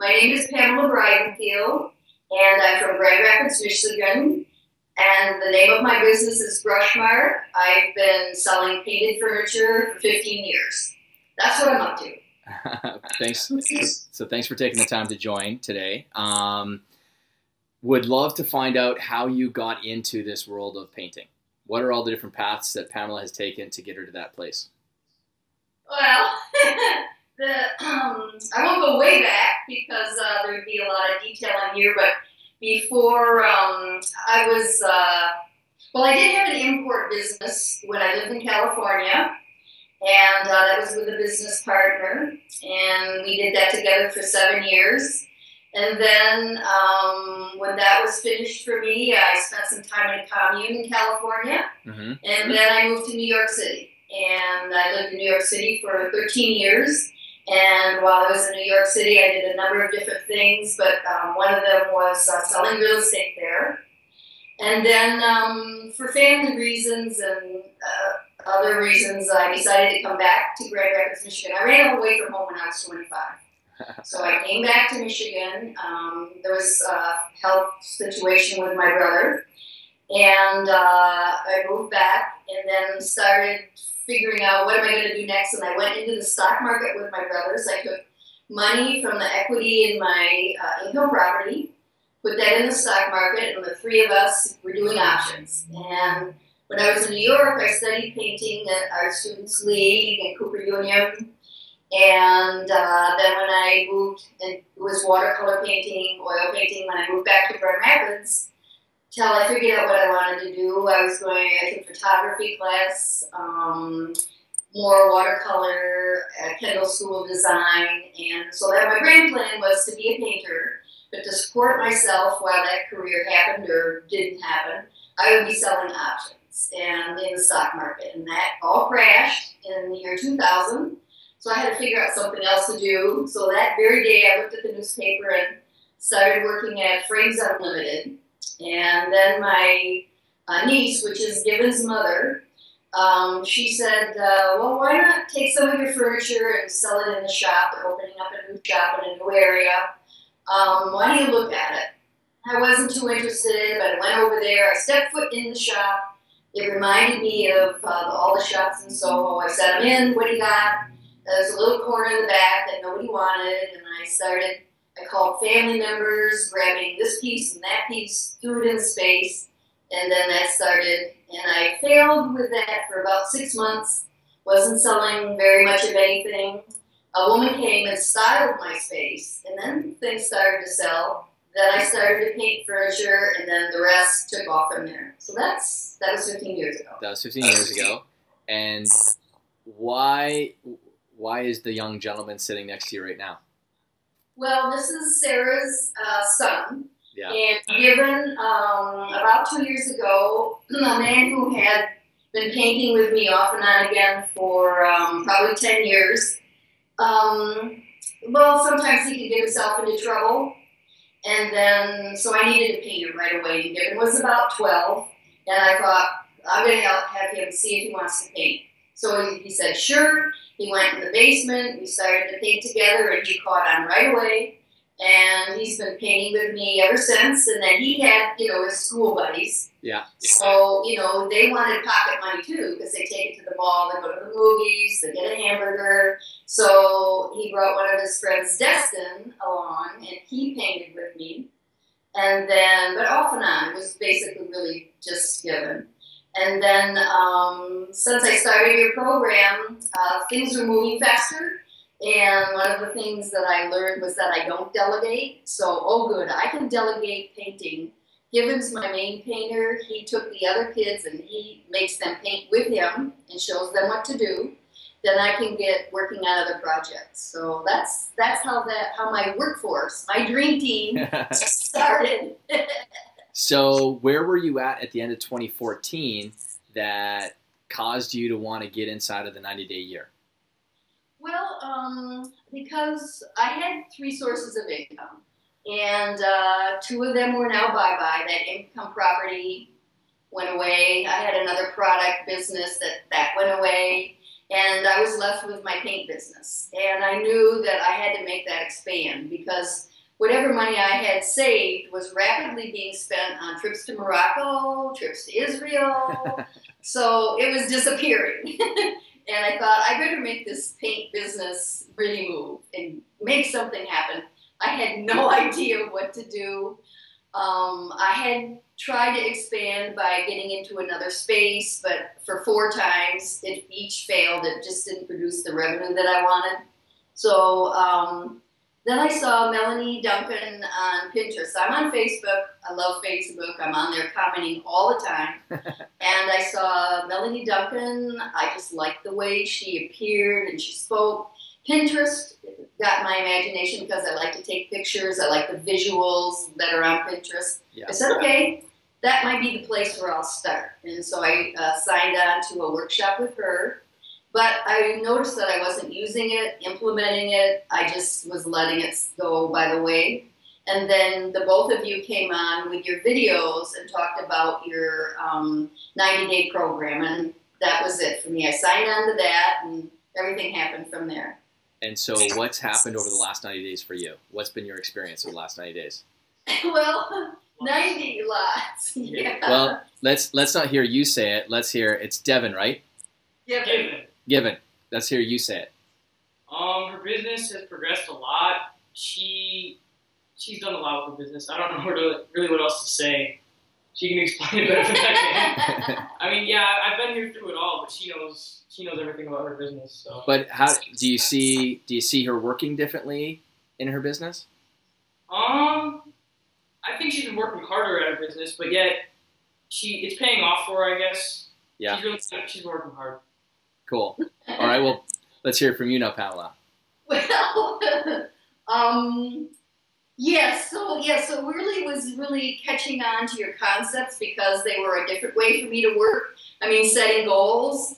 My name is Pamela Breidenfield, and I'm from Grand Rapids, Michigan. And the name of my business is Brushmark. I've been selling painted furniture for 15 years. That's what I'm up to. Thanks. So thanks for taking the time to join today. Would love to find out how you got into this world of painting. What are all the different paths that Pamela has taken to get her to that place? Well, I won't go way back because there would be a lot of detail in here, but before I did have an import business when I lived in California, and that was with a business partner, and we did that together for 7 years. And then when that was finished for me, I spent some time in a commune in California, and then I moved to New York City. And I lived in New York City for 13 years. And while I was in New York City, I did a number of different things, but one of them was selling real estate there. And then for family reasons and other reasons, I decided to come back to Grand Rapids, Michigan. I ran away from home when I was 25. So I came back to Michigan. There was a health situation with my brother. And I moved back and then started figuring out what am I going to do next. And I went into the stock market with my brothers. I took money from the equity in my income property, put that in the stock market, and the three of us were doing options. And when I was in New York, I studied painting at our Students' League and Cooper Union. And then when I moved, and it was watercolor painting, oil painting, when I moved back to Grand Rapids, till I figured out what I wanted to do. I took photography class, more watercolor at Kendall School of Design, and so that my grand plan was to be a painter, but to support myself while that career happened or didn't happen, I would be selling options and in the stock market, and that all crashed in the year 2000. So I had to figure out something else to do. So that very day I looked at the newspaper and started working at Frames Unlimited. And then my niece, which is Given's mother, she said, well, why not take some of your furniture and sell it in the shop? They're opening up a new shop in a new area. Why don't you look at it? I wasn't too interested, but I went over there. I stepped foot in the shop. It reminded me of all the shops in Soho. I said, I'm in. What do you got? There's a little corner in the back that nobody wanted, and I called family members, grabbing this piece and that piece, threw it in space, and then that started. And I failed with that for about 6 months, wasn't selling very much of anything. A woman came and styled my space, and then things started to sell. Then I started to paint furniture, and then the rest took off from there. So that was 15 years ago. That was 15 years ago. And why is the young gentleman sitting next to you right now? Well, this is Sarah's son. Yeah. And Given, about 2 years ago, a man who had been painting with me off and on again for probably 10 years, well, sometimes he could get himself into trouble. And then, so I needed a painter right away. And Given was about 12, and I thought, I'm going to have him see if he wants to paint. So he said, sure. He went in the basement, we started to paint together, and he caught on right away. And he's been painting with me ever since. And then he had, his school buddies. Yeah. So, they wanted pocket money too, because they take it to the mall, they go to the movies, they get a hamburger. So he brought one of his friends, Destin, along, and he painted with me. And then, but off and on, it was basically really just Given. And then since I started your program, things are moving faster. And one of the things that I learned was that I don't delegate. So, oh good, I can delegate painting. Given's my main painter. He took the other kids and he makes them paint with him and shows them what to do. Then I can get working on other projects. So that's how my workforce, my dream team started. So where were you at the end of 2014 that caused you to want to get inside of the 90-day year? Well, because I had 3 sources of income, and 2 of them were now bye-bye. That income property went away. I had another product business that went away, and I was left with my paint business. And I knew that I had to make that expand because whatever money I had saved was rapidly being spent on trips to Morocco, trips to Israel. So it was disappearing. And I thought, I better make this paint business really move and make something happen. I had no idea what to do. I had tried to expand by getting into another space, but for 4 times, it each failed. It just didn't produce the revenue that I wanted. So then I saw Melanie Duncan on Pinterest. I'm on Facebook. I love Facebook. I'm on there commenting all the time. And I saw Melanie Duncan. I just liked the way she appeared and she spoke. Pinterest got my imagination because I like to take pictures. I like the visuals that are on Pinterest. Yeah. I said, okay, that might be the place where I'll start. And so I signed on to a workshop with her. But I noticed that I wasn't using it, implementing it. I just was letting it go by the way. And then the both of you came on with your videos and talked about your 90-day program. And that was it for me. I signed on to that, and everything happened from there. And so what's happened over the last 90 days for you? What's been your experience over the last 90 days? Well, 90 lots. Yeah. Well, let's not hear you say it. Let's hear it's Devin, right? Given. Let's hear you say it. Her business has progressed a lot. She's done a lot with her business. I don't know really what else to say. She can explain it better than I can. I mean, yeah, I've been here through it all, but she knows everything about her business. So. But how do you see her working differently in her business? I think she's been working harder at her business, but yet it's paying off for her, I guess. Yeah. She's working hard. Cool. All right. Well, let's hear it from you now, Pamela. Well, so really was catching on to your concepts because they were a different way for me to work. I mean, setting goals.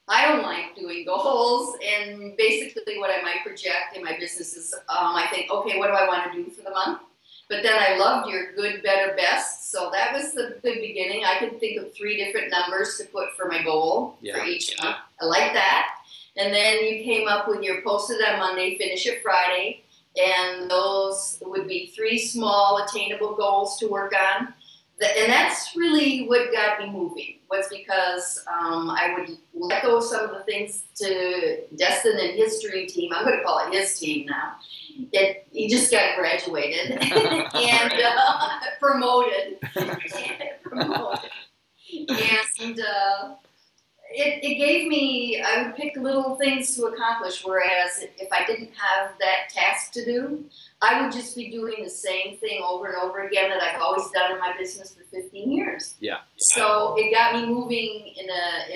I don't like doing goals, and basically what I might project in my business is I think, okay, what do I want to do for the month? But then I loved your good, better, best. So that was the beginning. I could think of 3 different numbers to put for my goal for each month. I like that. And then you came up with your posted on Monday, finish it Friday. And those would be 3 small attainable goals to work on. And that's really what got me moving, was because I would let go of some of the things to Destin and his dream team. I'm going to call it his team now. He just got graduated and promoted. And it gave me, I would pick little things to accomplish, whereas if I didn't have that task to do, I would just be doing the same thing over and over again that I've always done in my business for 15 years. Yeah. So it got me moving in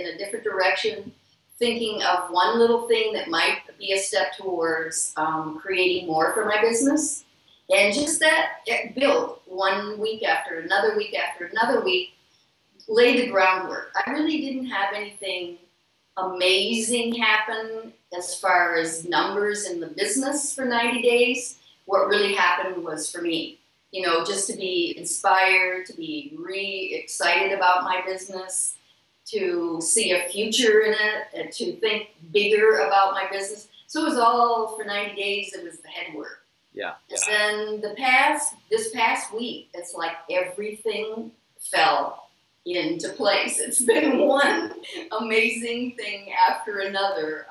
a different direction, thinking of one little thing that might be a step towards creating more for my business. And just that, build one week after another week after another week, lay the groundwork. I really didn't have anything amazing happen as far as numbers in the business for 90 days. What really happened was for me, just to be inspired, to be excited about my business, to see a future in it, and to think bigger about my business. So it was all for 90 days. It was the head work. Yeah. And then this past week, it's like everything fell into place. It's been one amazing thing after another.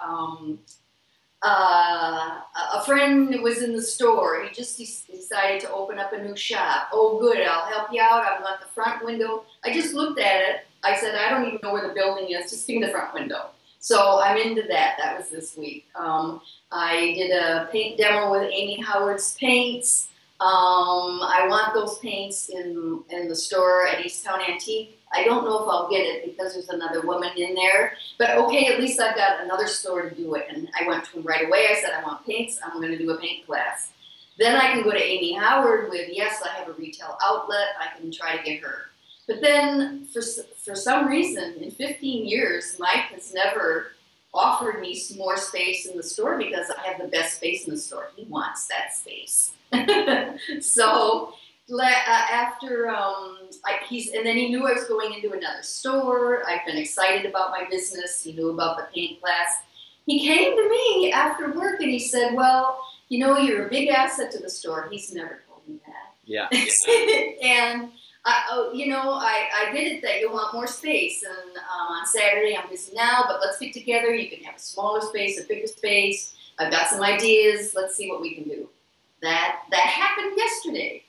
A friend was in the store. He just decided to open up a new shop. Oh, good, I'll help you out. I want the front window. I just looked at it. I said, I don't even know where the building is. Just give me the front window. So I'm into that. That was this week. I did a paint demo with Amy Howard's paints. I want those paints in the store at East Town Antique. I don't know if I'll get it because there's another woman in there. But okay, at least I've got another store to do it. And I went to him right away. I said, I want paints. I'm going to do a paint class. Then I can go to Amy Howard with, yes, I have a retail outlet. I can try to get her. But then for some reason, in 15 years, Mike has never offered me some more space in the store because I have the best space in the store. He wants that space. So after and then he knew I was going into another store. I've been excited about my business. He knew about the paint class. He came to me after work and he said, well, you know, you're a big asset to the store. He's never told me that. Yeah. And you know, I get it that you want more space, and on Saturday I'm busy now, but let's get together. You can have a smaller space, a bigger space. I've got some ideas. Let's see what we can do. That happened yesterday,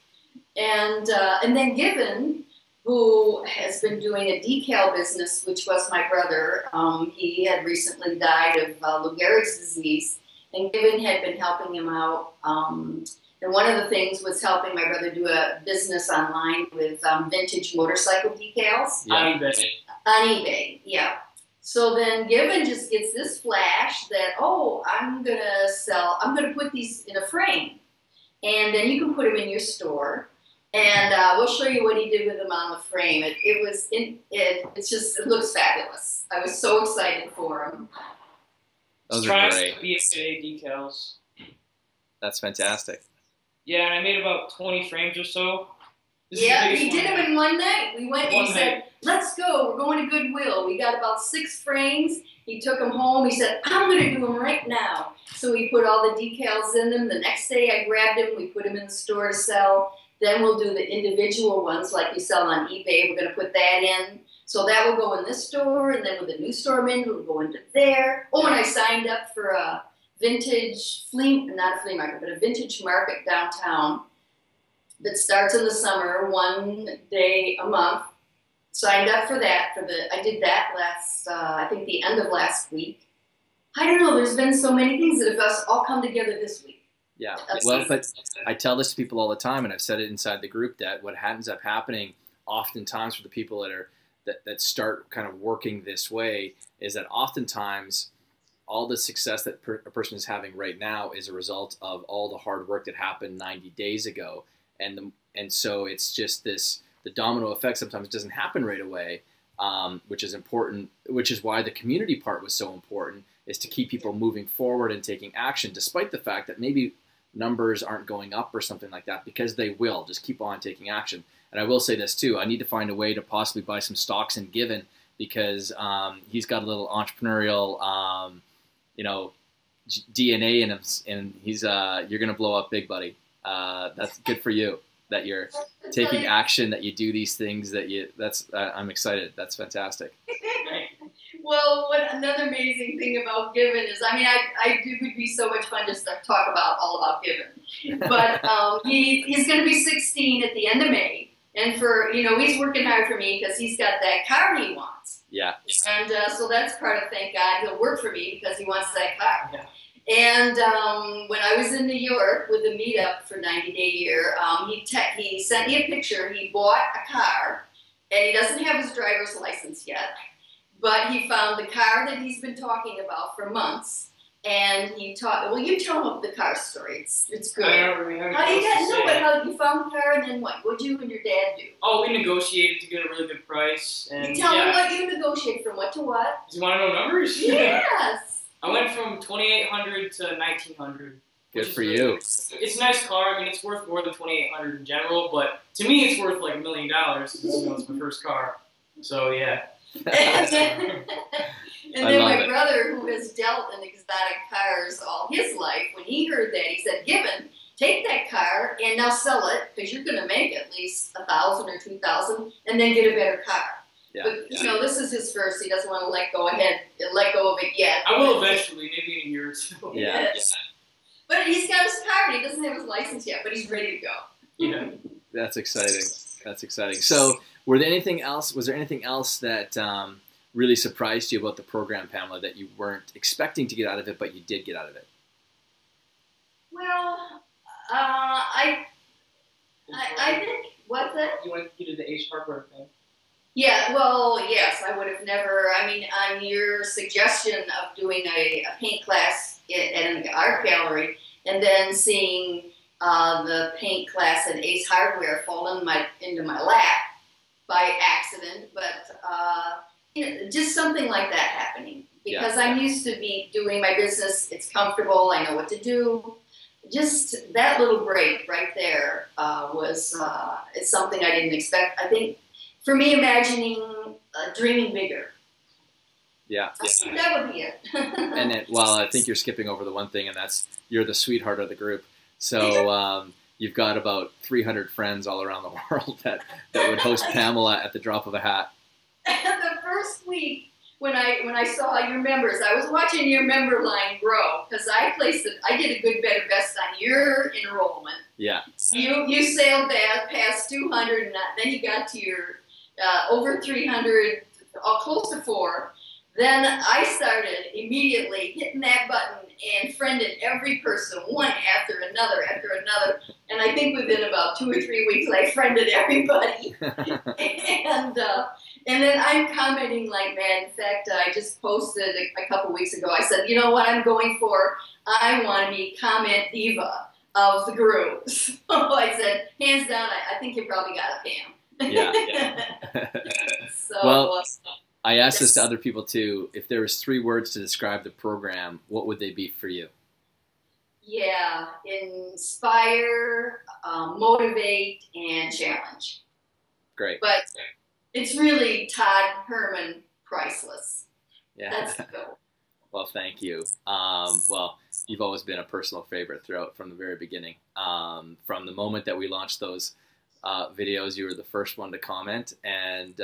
and then Given, who has been doing a decal business, which was my brother. He had recently died of Lou Gehrig's disease, and Given had been helping him out. And one of the things was helping my brother do a business online with vintage motorcycle decals. Yeah. On eBay, yeah. So then Given just gets this flash that, oh, I'm gonna put these in a frame. And then you can put them in your store. And we'll show you what he did with them on the frame. It looks fabulous. I was so excited for him. Those are great. BSA decals. That's fantastic. Yeah, and I made about 20 frames or so. Yeah, he did them in one night. We went and he said, let's go. We're going to Goodwill. We got about 6 frames. He took them home. He said, I'm going to do them right now. So we put all the decals in them. The next day I grabbed them. We put them in the store to sell. Then we'll do the individual ones like you sell on eBay. We're going to put that in. So that will go in this store. And then with the new store menu, we'll go into there. Oh, and I signed up for a vintage not a flea market, but a vintage market downtown that starts in the summer, one day a month. Signed up for that. I did that last, I think the end of last week. I don't know, there's been so many things that have all come together this week. Yeah, well, but I tell this to people all the time, and I've said it inside the group, that what ends up happening oftentimes for the people that start kind of working this way is that oftentimes all the success that a person is having right now is a result of all the hard work that happened 90 days ago. And so it's just the domino effect sometimes doesn't happen right away, which is important, which is why the community part was so important, is to keep people moving forward and taking action, despite the fact that maybe numbers aren't going up or something like that, because they will. Just keep on taking action. And I will say this too, I need to find a way to possibly buy some stocks in Given, because he's got a little entrepreneurial DNA in him, and he's you're gonna blow up big, buddy. That's good for you, that you're taking action, that you do these things, I'm excited. That's fantastic. Well, another amazing thing about Given is, it would be so much fun just to talk all about Given. But he's going to be 16 at the end of May, and he's working hard for me because he's got that car he wants. Yeah. And so that's part of, thank God, he'll work for me because he wants that car. Yeah. And when I was in New York with a meetup for 90 Day Year, he sent me a picture. He bought a car, and he doesn't have his driver's license yet, but he found the car that he's been talking about for months, and well, you tell him the car story. It's good. How you found the car, and then what? What'd you and your dad do? Oh, we negotiated to get a really good price. And you tell him what you negotiate from what to what? Do you want to know numbers? Yes. I went from $2,800 to $1,900. Good for you. It's a nice car. I mean, it's worth more than $2,800 in general, but to me, it's worth like $1 million. It's my first car. So yeah. And then my brother, who has dealt in exotic cars all his life, when he heard that, he said, Given, take that car and now sell it, because you're going to make at least $1,000 or $2,000, and then get a better car. Yeah. But this is his first. He doesn't want to let go of it yet. I will eventually, maybe in a year or two. Yeah. Yes. But he's got his car, and he doesn't have his license yet, but he's ready to go. Yeah. That's exciting. That's exciting. So, was there anything else that really surprised you about the program, Pamela, that you weren't expecting to get out of it, but you did get out of it? Well, I think, what's that? You did the Ace Hardware thing. Yeah, well, yes, I would have never, on your suggestion of doing a paint class at an art gallery, and then seeing the paint class at Ace Hardware fall into my lap by accident, but just something like that happening. Because I'm used to be doing my business, it's comfortable, I know what to do. Just that little break right there it's something I didn't expect. I think, for me, dreaming bigger. Yeah. I think that would be it. And then, well, I think you're skipping over the one thing, and that's you're the sweetheart of the group. So you've got about 300 friends all around the world that would host Pamela at the drop of a hat. The first week when I saw your members, I was watching your member line grow because I did a good, better, best on your enrollment. Yeah. You sailed past 200, and then you got to your over 300, close to 4. Then I started immediately hitting that button and friended every person, one after another, and I think within about 2 or 3 weeks, I friended everybody. And then I'm commenting like mad. In fact, I just posted a couple weeks ago. I said, you know what I'm going for? I want to be comment diva of the group. So I said, hands down, I think you probably got it, Pam. Yeah. So, well, I asked this to other people too. If there was 3 words to describe the program, what would they be for you? Yeah, inspire, motivate, and challenge. Great. But it's really Todd Herman priceless. Yeah. That's the goal. Well, thank you. Well, you've always been a personal favorite from the very beginning. From the moment that we launched those videos, you were the first one to comment, and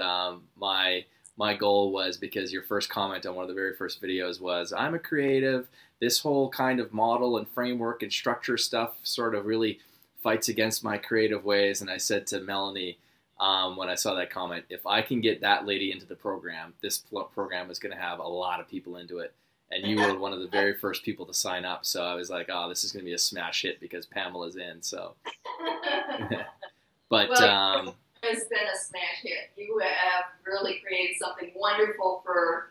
my goal was, because your first comment on one of the very first videos was, I'm a creative, this whole kind of model and framework and structure stuff sort of really fights against my creative ways. And I said to Melanie, when I saw that comment, if I can get that lady into the program, this program is going to have a lot of people into it. And you were one of the very first people to sign up. So I was like, oh, this is going to be a smash hit because Pamela's in. So, but well, it's been a smash hit. You have really created something wonderful for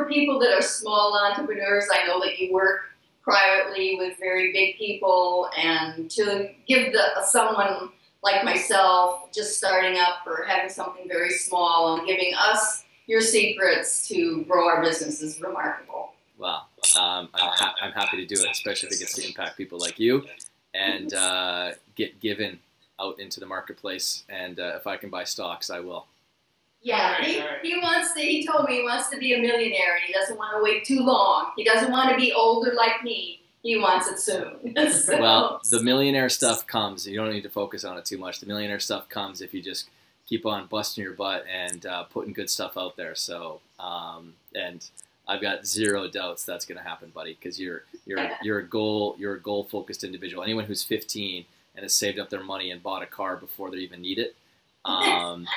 people that are small entrepreneurs. I know that you work privately with very big people, and to give someone like myself just starting up or having something very small and giving us your secrets to grow our business is remarkable. Well, I'm happy to do it, especially if it gets to impact people like you and get given out into the marketplace. And if I can buy stocks, I will. Yeah, he told me he wants to be a millionaire, and he doesn't want to wait too long. He doesn't want to be older like me. He wants it soon. So. Well, the millionaire stuff comes. You don't need to focus on it too much. The millionaire stuff comes if you just keep on busting your butt and putting good stuff out there. So, and I've got zero doubts that's going to happen, buddy, because you're a goal focused individual. Anyone who's 15 and has saved up their money and bought a car before they even need it,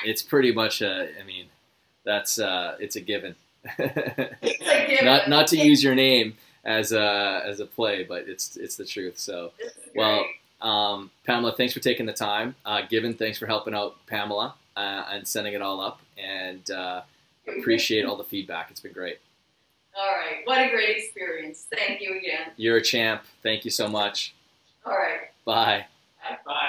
it's pretty much it's a given. It's a given. Not to use your name as a play, but it's the truth. So, well, Pamela, thanks for taking the time. Given, thanks for helping out Pamela and setting it all up, and appreciate all the feedback. It's been great. All right. What a great experience. Thank you again. You're a champ. Thank you so much. All right. Bye. Bye.